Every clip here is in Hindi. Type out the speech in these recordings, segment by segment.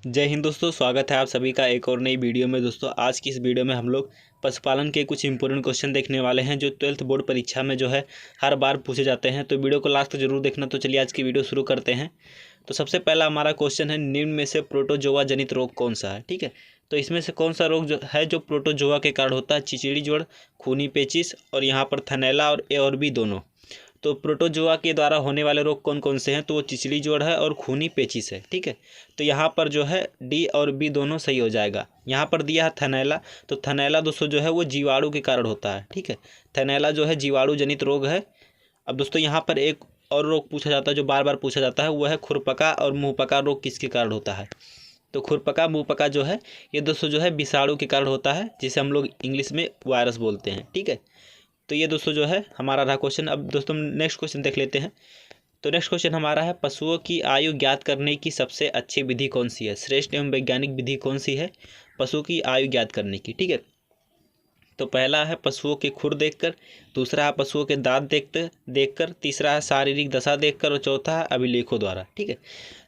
जय हिंद दोस्तों, स्वागत है आप सभी का एक और नई वीडियो में। दोस्तों आज की इस वीडियो में हम लोग पशुपालन के कुछ इंपॉर्टेंट क्वेश्चन देखने वाले हैं जो 12th बोर्ड परीक्षा में जो है हर बार पूछे जाते हैं। तो वीडियो को लास्ट तक जरूर देखना। तो चलिए आज की वीडियो शुरू करते हैं। तो सबसे पहला हमारा क्वेश्चन है, निम्न में से प्रोटोजोआ जनित रोग कौन सा है। ठीक है, तो इसमें से कौन सा रोग जो है जो प्रोटोजोआ के कारण होता है। चिचिड़ी ज्वर, खूनी पेचिश और यहाँ पर थनैला और ए और बी दोनों। तो प्रोटोजोआ के द्वारा होने वाले रोग कौन कौन से हैं, तो वो चिचड़ी ज्वर है और खूनी पेचिश है। ठीक है, तो यहाँ पर जो है डी और बी दोनों सही हो जाएगा। यहाँ पर दिया है थनैला, तो थनैला दोस्तों जो है वो जीवाणु के कारण होता है। ठीक है, थनैला जो है जीवाणु जनित रोग है। अब दोस्तों यहाँ पर एक और रोग पूछा जाता है जो बार बार पूछा जाता है, वो है खुरपका और मुंहपका रोग किसके कारण होता है। तो खुरपका मुंहपका जो है ये दोस्तों जो है विषाणु के कारण होता है, जिसे हम लोग इंग्लिश में वायरस बोलते हैं। ठीक है, तो ये दोस्तों जो है हमारा रहा क्वेश्चन। अब दोस्तों नेक्स्ट क्वेश्चन देख लेते हैं। तो नेक्स्ट क्वेश्चन हमारा है, पशुओं की आयु ज्ञात करने की सबसे अच्छी विधि कौन सी है। श्रेष्ठ एवं वैज्ञानिक विधि कौन सी है पशु की आयु ज्ञात करने की। ठीक है, तो पहला है पशुओं के खुर देखकर, दूसरा है पशुओं के दांत देखकर, तीसरा है शारीरिक दशा देखकर और चौथा है अभिलेखों द्वारा। ठीक है,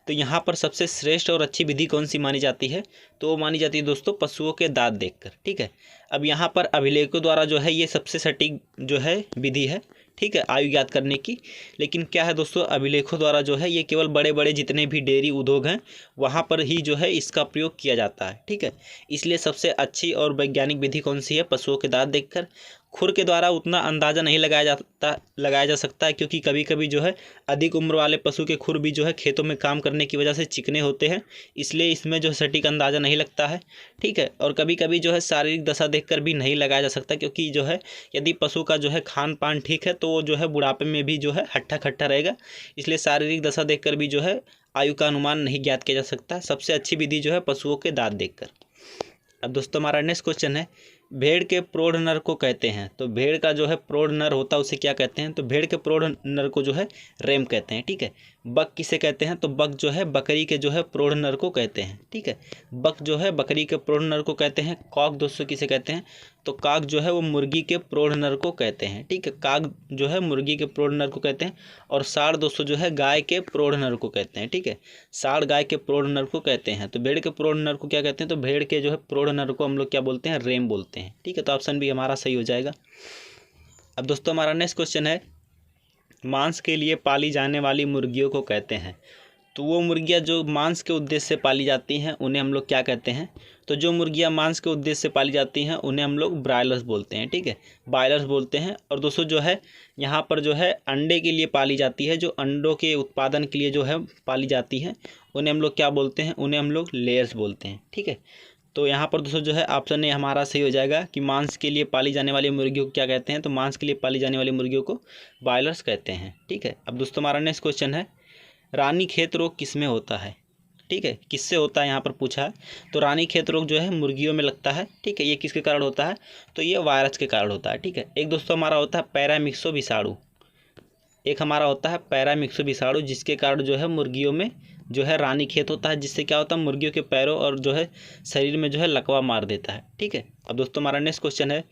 तो यहाँ पर सबसे श्रेष्ठ और अच्छी विधि कौन सी मानी जाती है, तो वो मानी जाती है दोस्तों पशुओं के दांत देखकर। ठीक है, अब यहाँ पर अभिलेखों द्वारा जो है ये सबसे सटीक जो है विधि है। ठीक है, आयु ज्ञात करने की। लेकिन क्या है दोस्तों, अभिलेखों द्वारा जो है ये केवल बड़े बड़े जितने भी डेयरी उद्योग हैं वहाँ पर ही जो है इसका प्रयोग किया जाता है। ठीक है, इसलिए सबसे अच्छी और वैज्ञानिक विधि कौन सी है, पशुओं के दांत देखकर। खुर के द्वारा उतना अंदाज़ा नहीं लगाया जा सकता है, क्योंकि कभी कभी जो है अधिक उम्र वाले पशु के खुर भी जो है खेतों में काम करने की वजह से चिकने होते हैं, इसलिए इसमें जो सटीक अंदाज़ा नहीं लगता है। ठीक है, और कभी कभी जो है शारीरिक दशा देखकर भी नहीं लगाया जा सकता, क्योंकि जो है यदि पशु का जो है खान पान ठीक है तो वो जो है बुढ़ापे में भी जो है हट्टा खट्टा रहेगा, इसलिए शारीरिक दशा देखकर भी जो है आयु का अनुमान नहीं ज्ञात किया जा सकता। सबसे अच्छी विधि जो है पशुओं के दांत देखकर। अब दोस्तों हमारा नेक्स्ट क्वेश्चन है, भेड़ के प्रौढ़ नर को कहते हैं। तो भेड़ का जो है प्रौढ़ नर होता है उसे क्या कहते हैं, तो भेड़ के प्रौढ़ नर को जो है रेम कहते हैं। ठीक है, बक किसे कहते हैं, तो बक जो है बकरी के जो है प्रौढ़ नर को कहते हैं। ठीक है, बक जो है बकरी के प्रौढ़ नर को कहते हैं। कॉक दोस्तों किसे कहते हैं, तो काक जो है वो मुर्गी के प्रौढ़ नर को कहते हैं। ठीक है, काक जो है मुर्गी के प्रौढ़ नर को कहते हैं। और साढ़ दोस्तों जो है गाय के प्रौढ़ नर को कहते हैं। ठीक है, साढ़ गाय के प्रौढ़ नर को कहते हैं। तो भेड़ के प्रौढ़ नर को क्या कहते हैं, तो भेड़ के जो है प्रौढ़ नर को हम लोग क्या बोलते हैं, रेम बोलते हैं। ठीक है, तो ऑप्शन भी हमारा सही हो जाएगा। अब दोस्तों हमारा नेक्स्ट क्वेश्चन है, मांस के लिए पाली जाने वाली मुर्गियों को कहते हैं। तो वो मुर्गियाँ जो मांस के उद्देश्य से पाली जाती हैं उन्हें हम लोग क्या कहते हैं, तो जो मुर्गियाँ मांस के उद्देश्य से पाली जाती हैं उन्हें हम लोग ब्रायलर्स बोलते हैं। ठीक है, ब्रायलर्स बोलते हैं। और दोस्तों जो है यहाँ पर जो है अंडे के लिए पाली जाती है, जो अंडों के उत्पादन के लिए जो है पाली जाती हैं उन्हें हम लोग क्या बोलते हैं, उन्हें हम लोग लेयर्स बोलते हैं। ठीक है, तो यहाँ पर दोस्तों जो है ऑप्शन ए हमारा सही हो जाएगा कि मांस के लिए पाली जाने वाली मुर्गियों को क्या कहते हैं, तो मांस के लिए पाली जाने वाली मुर्गियों को ब्रायलर्स कहते हैं। ठीक है, अब दोस्तों हमारा नेक्स्ट क्वेश्चन है, रानीखेत रोग किसमें होता है। ठीक है, किससे होता है यहाँ पर पूछा है, तो रानीखेत रोग जो है मुर्गियों में लगता है। ठीक है, ये किसके कारण होता है, तो ये वायरस के कारण होता है। ठीक है, एक दोस्तों हमारा होता है पैरामिक्सो विषाणु, एक हमारा होता है पैरामिक्सो विषाणु, जिसके कारण जो है मुर्गियों में जो है रानीखेत होता है, जिससे क्या होता है मुर्गियों के पैरों और जो है शरीर में जो है लकवा मार देता है। ठीक है, अब दोस्तों हमारा नेक्स्ट क्वेश्चन है,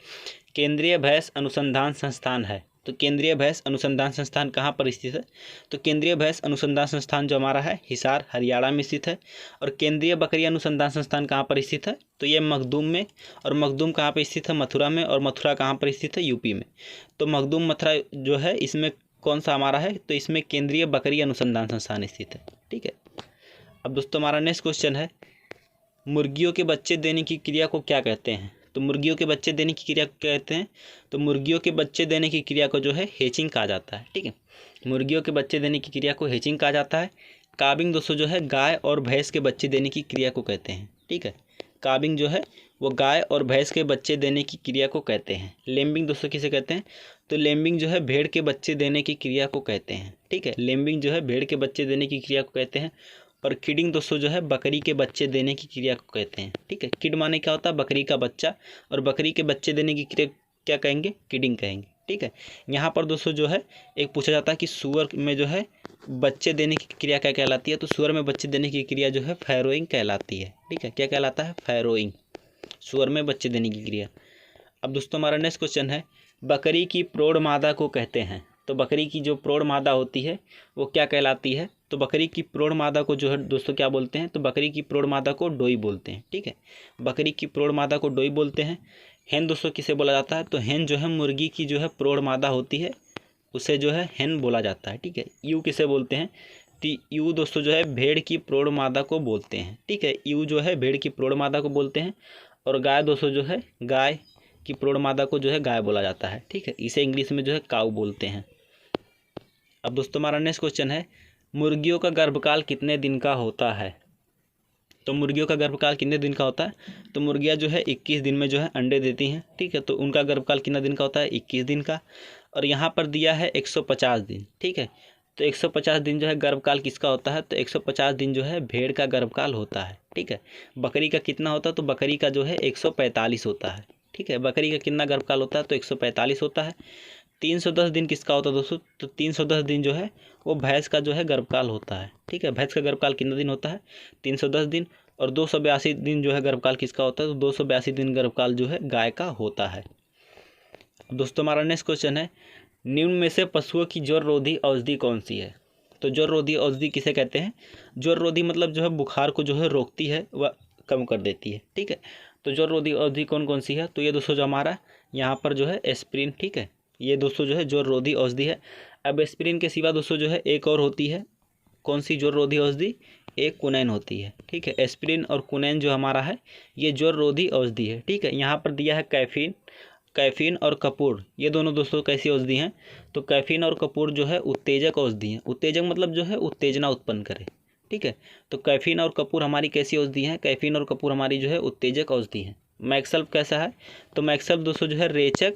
केंद्रीय भैंस अनुसंधान संस्थान है। तो केंद्रीय भैंस अनुसंधान संस्थान कहाँ पर स्थित है, तो केंद्रीय भैंस अनुसंधान संस्थान जो हमारा है हिसार हरियाणा में स्थित है। और केंद्रीय बकरी अनुसंधान संस्थान कहाँ पर स्थित है, तो ये मखदूम में। और मखदूम कहाँ पर स्थित है, मथुरा में। और मथुरा कहाँ पर स्थित है, यूपी में। तो मखदूम मथुरा जो है इसमें कौन सा हमारा है, तो इसमें केंद्रीय बकरी अनुसंधान संस्थान स्थित है। ठीक है, अब दोस्तों हमारा नेक्स्ट क्वेश्चन है, मुर्गियों के बच्चे देने की क्रिया को क्या कहते हैं। तो मुर्गियों के बच्चे देने की क्रिया को क्या कहते हैं, तो मुर्गियों के बच्चे देने की क्रिया को जो है हेचिंग कहा जाता है। ठीक है, मुर्गियों के बच्चे देने की क्रिया को हेचिंग कहा जाता है। काबिंग दोस्तों जो है गाय और भैंस के बच्चे देने की क्रिया को कहते हैं। ठीक है, काबिंग जो है वो गाय और भैंस के बच्चे देने की क्रिया को कहते हैं। लेम्बिंग दोस्तों किसे कहते हैं, तो लेम्बिंग जो है भेड़ के बच्चे देने की क्रिया को कहते हैं। ठीक है, लेम्बिंग जो है भेड़ के बच्चे देने की क्रिया को कहते हैं। और किडिंग दोस्तों जो है बकरी के बच्चे देने की क्रिया को कहते हैं। ठीक है, किड माने क्या होता है, बकरी का बच्चा, और बकरी के बच्चे देने की क्रिया क्या कहेंगे, किडिंग कहेंगे। ठीक है, यहाँ पर दोस्तों जो है एक पूछा जाता है कि सुअर में जो है बच्चे देने की क्रिया क्या कहलाती है, तो सुअर में बच्चे देने की क्रिया जो है फैरोइंग कहलाती है। ठीक है, क्या कहलाता है, फैरोइंग, सुअर में बच्चे देने की क्रिया। अब दोस्तों हमारा नेक्स्ट क्वेश्चन है, बकरी की प्रौढ़ मादा को कहते हैं। तो बकरी की जो प्रौढ़ मादा होती है वो क्या कहलाती है, तो बकरी की प्रौढ़ मादा को जो है दोस्तों क्या बोलते हैं, तो बकरी की प्रौढ़ मादा को डोई बोलते हैं। ठीक है, बकरी की प्रौढ़ मादा को डोई बोलते हैं। हेन दोस्तों किसे बोला जाता है, तो हेन जो है मुर्गी की जो है प्रौढ़ मादा होती है, उसे जो है हेन बोला जाता है। ठीक है, यू किसे बोलते हैं, तो यू दोस्तों जो है भेड़ की प्रौढ़ मादा को बोलते हैं। ठीक है, यू जो है भेड़ की प्रौढ़ मादा को बोलते हैं। और गाय दोस्तों जो है गाय की प्रौढ़ मादा को जो है गाय बोला जाता है। ठीक है, इसे इंग्लिश में जो है काऊ बोलते हैं। अब दोस्तों हमारा नेक्स्ट क्वेश्चन है, मुर्गियों का गर्भकाल कितने दिन का होता है। तो मुर्गियों का गर्भकाल कितने दिन का होता है, तो मुर्गियां जो है 21 दिन में जो है अंडे देती हैं। ठीक है, तो उनका गर्भकाल कितना दिन का होता है, 21 दिन का। और यहाँ पर दिया है 150 दिन। ठीक है, तो 150 दिन जो है गर्भकाल किसका होता है, तो 150 दिन जो है भेड़ का गर्भकाल होता है। ठीक है, बकरी का कितना होता है, तो बकरी का जो है 145 होता है। ठीक है, बकरी का कितना गर्भकाल होता है, तो 145 होता है। 310 दिन किसका होता है दोस्तों, तो 310 दिन जो है वो भैंस का जो है गर्भकाल होता है। ठीक है, भैंस का गर्भकाल कितना दिन होता है, 310 दिन। और 282 दिन जो है गर्भकाल किसका होता है, तो 282 दिन गर्भकाल जो है गाय का होता है। दोस्तों हमारा नेक्स्ट क्वेश्चन है, निम्न में से पशुओं की ज्वर रोधी औषधि कौन सी है। तो ज्वर रोधी औषधि किसे कहते हैं, ज्वर रोधी मतलब जो है बुखार को जो है रोकती है, वह कम कर देती है। ठीक है, तो ज्वर रोधी औषधि कौन कौन सी है, तो ये दोस्तों जो हमारा यहाँ पर जो है एस्प्रिन। ठीक है, ये दोस्तों जो है ज्वर रोधी औषधि है। अब एस्प्रिन के सिवा दोस्तों जो है एक और होती है, कौन सी ज्वर रोधी औषधि, एक कुनैन होती है। ठीक है, एस्प्रिन और कुनैन जो हमारा है ये ज्वर रोधी औषधि है। ठीक है, यहाँ पर दिया है कैफीन और कपूर, ये दोनों दोस्तों कैसी औषधि हैं, तो कैफीन और कपूर जो है उत्तेजक औषधि हैं। उत्तेजक मतलब जो है उत्तेजना उत्पन्न करे। ठीक है, तो कैफीन और कपूर हमारी कैसी औषधि हैं, कैफीन और कपूर हमारी जो है उत्तेजक औषधि हैं। मैक्सल्फ कैसा है, तो मैक्सल्फ दोस्तों जो है रेचक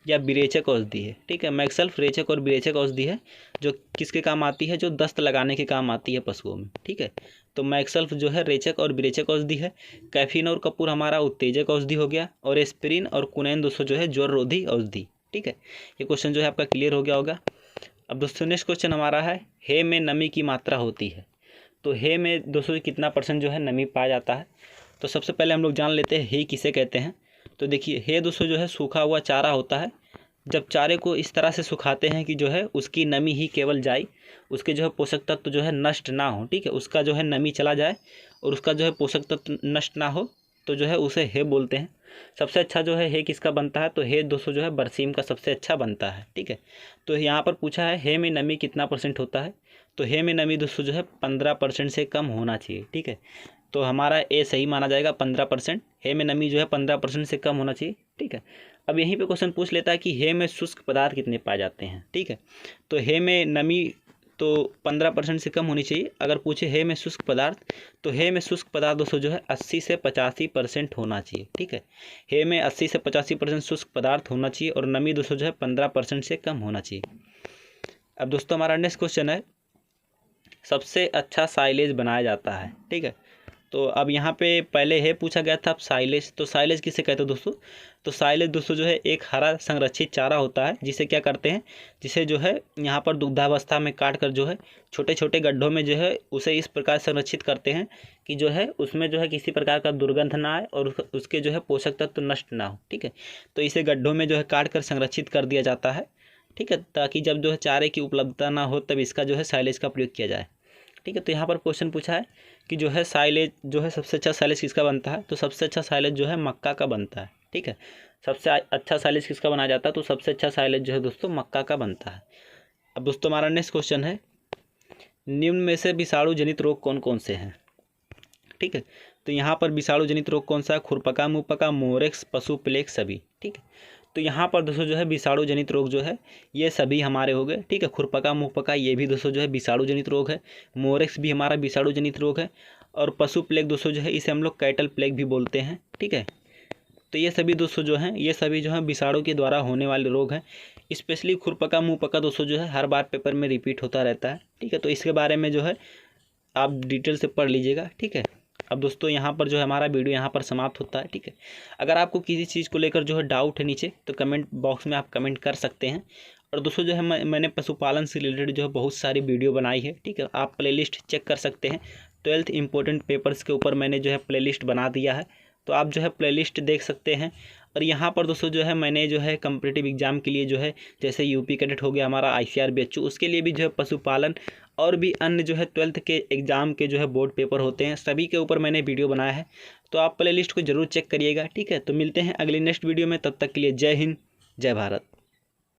या विरेचक औषधि है। ठीक है, मैक्सल्फ रेचक और विरेचक औषधि है, जो किसके काम आती है, जो दस्त लगाने के काम आती है पशुओं में। ठीक है, तो मैक्सल्फ जो है रेचक और विरेचक औषधि है। कैफीन और कपूर हमारा उत्तेजक औषधि हो गया। और एस्प्रिन और कुनैन दोस्तों जो है ज्वर रोधी औषधि। ठीक है, ये क्वेश्चन जो है आपका क्लियर हो गया होगा। अब दोस्तों नेक्स्ट क्वेश्चन हमारा है, हे में नमी की मात्रा होती है। तो हे में दोस्तों कितना % जो है नमी पाया जाता है, तो सबसे पहले हम लोग जान लेते हैं हे किसे कहते हैं। तो देखिए हे दोस्तों जो है सूखा हुआ चारा होता है। जब चारे को इस तरह से सुखाते हैं कि जो है उसकी नमी ही केवल जाए, उसके जो है पोषक तत्व जो है नष्ट ना हो। ठीक है, उसका जो है नमी चला जाए और उसका जो है पोषक तत्व नष्ट ना हो, तो जो है उसे हे बोलते हैं। सबसे अच्छा जो है हे किसका बनता है, तो हे दोस्तों जो है बरसीम का सबसे अच्छा बनता है। ठीक है, तो यहाँ पर पूछा है हे में नमी कितना % होता है, तो हे में नमी दोस्तों जो है 15% से कम होना चाहिए। ठीक है, तो हमारा ए सही माना जाएगा 15%। हे में नमी जो है 15% से कम होना चाहिए। ठीक है, अब यहीं पे क्वेश्चन पूछ लेता है कि हे में शुष्क पदार्थ कितने पाए जाते हैं। ठीक है, तो हे में नमी तो 15% से कम होनी चाहिए। अगर पूछे हे में शुष्क पदार्थ, तो हे में शुष्क पदार्थ दोस्तों जो है 80 से 85% होना चाहिए। ठीक है, हे में 80 से 85% शुष्क पदार्थ होना चाहिए और नमी दोस्तों जो है 15% से कम होना चाहिए। अब दोस्तों हमारा नेक्स्ट क्वेश्चन है, सबसे अच्छा साइलेज बनाया जाता है। ठीक है, तो अब यहाँ पे पहले है पूछा गया था, अब साइलेज, तो साइलेज किसे कहते हैं दोस्तों, तो साइलेज दोस्तों जो है एक हरा संरक्षित चारा होता है, जिसे क्या करते हैं, जिसे जो है यहाँ पर दुग्धावस्था में काट कर जो है छोटे छोटे गड्ढों में जो है उसे इस प्रकार संरक्षित करते हैं कि जो है उसमें जो है किसी प्रकार का दुर्गंध ना आए और उसके जो है पोषक तत्व नष्ट ना हो। ठीक है, तो इसे गड्ढों में जो है काट कर संरक्षित कर दिया जाता है। ठीक है, ताकि जब जो है चारे की उपलब्धता ना हो तब इसका जो है साइलेज का प्रयोग किया जाए। ठीक है, तो यहाँ पर क्वेश्चन पूछा है कि जो है साइलेज जो है सबसे अच्छा साइलेज किसका बनता है, तो सबसे अच्छा साइलेज जो है मक्का का बनता है। ठीक है, सबसे अच्छा साइलेज किसका बनाया जाता है, तो सबसे अच्छा साइलेज जो है दोस्तों मक्का का बनता है। अब दोस्तों हमारा नेक्स्ट क्वेश्चन है, निम्न में से विषाणु जनित रोग कौन कौन से हैं। ठीक है, तो यहाँ पर विषाणु जनित रोग कौन सा है, खुरपका, मुंहपका, मोरेक्स, पशु प्लेग सभी। ठीक है, तो यहाँ पर दोस्तों जो है विषाणु जनित रोग जो है ये सभी हमारे हो गए। ठीक है, खुरपका मुंहपका ये भी दोस्तों जो है विषाणु जनित रोग है। मोरेक्स भी हमारा विषाणु जनित रोग है। और पशु प्लेग दोस्तों जो है इसे हम लोग कैटल प्लेग भी बोलते हैं। ठीक है, तो ये सभी दोस्तों जो हैं ये सभी जो है विषाणु के द्वारा होने वाले रोग हैं। स्पेशली खुरपका मुंहपका दोस्तों जो है हर बार पेपर में रिपीट होता रहता है। ठीक है, तो इसके बारे में जो है आप डिटेल से पढ़ लीजिएगा। ठीक है, अब दोस्तों यहाँ पर जो है हमारा वीडियो यहाँ पर समाप्त होता है। ठीक है, अगर आपको किसी चीज़ को लेकर जो है डाउट है नीचे, तो कमेंट बॉक्स में आप कमेंट कर सकते हैं। और दोस्तों जो है मैंने पशुपालन से रिलेटेड जो है बहुत सारी वीडियो बनाई है। ठीक है, आप प्लेलिस्ट चेक कर सकते हैं। 12th इंपॉर्टेंट पेपर्स के ऊपर मैंने जो है प्लेलिस्ट बना दिया है, तो आप जो है प्लेलिस्ट देख सकते हैं। और यहाँ पर दोस्तों जो है मैंने जो है कम्पिटिटिव एग्जाम के लिए जो है जैसे यूपी कैडेट हो गया हमारा, ICR BHU, उसके लिए भी जो है पशुपालन और भी अन्य जो है 12th के एग्ज़ाम के जो है बोर्ड पेपर होते हैं, सभी के ऊपर मैंने वीडियो बनाया है, तो आप प्लेलिस्ट को ज़रूर चेक करिएगा। ठीक है, तो मिलते हैं अगली नेक्स्ट वीडियो में, तब तक के लिए जय हिंद, जय भारत।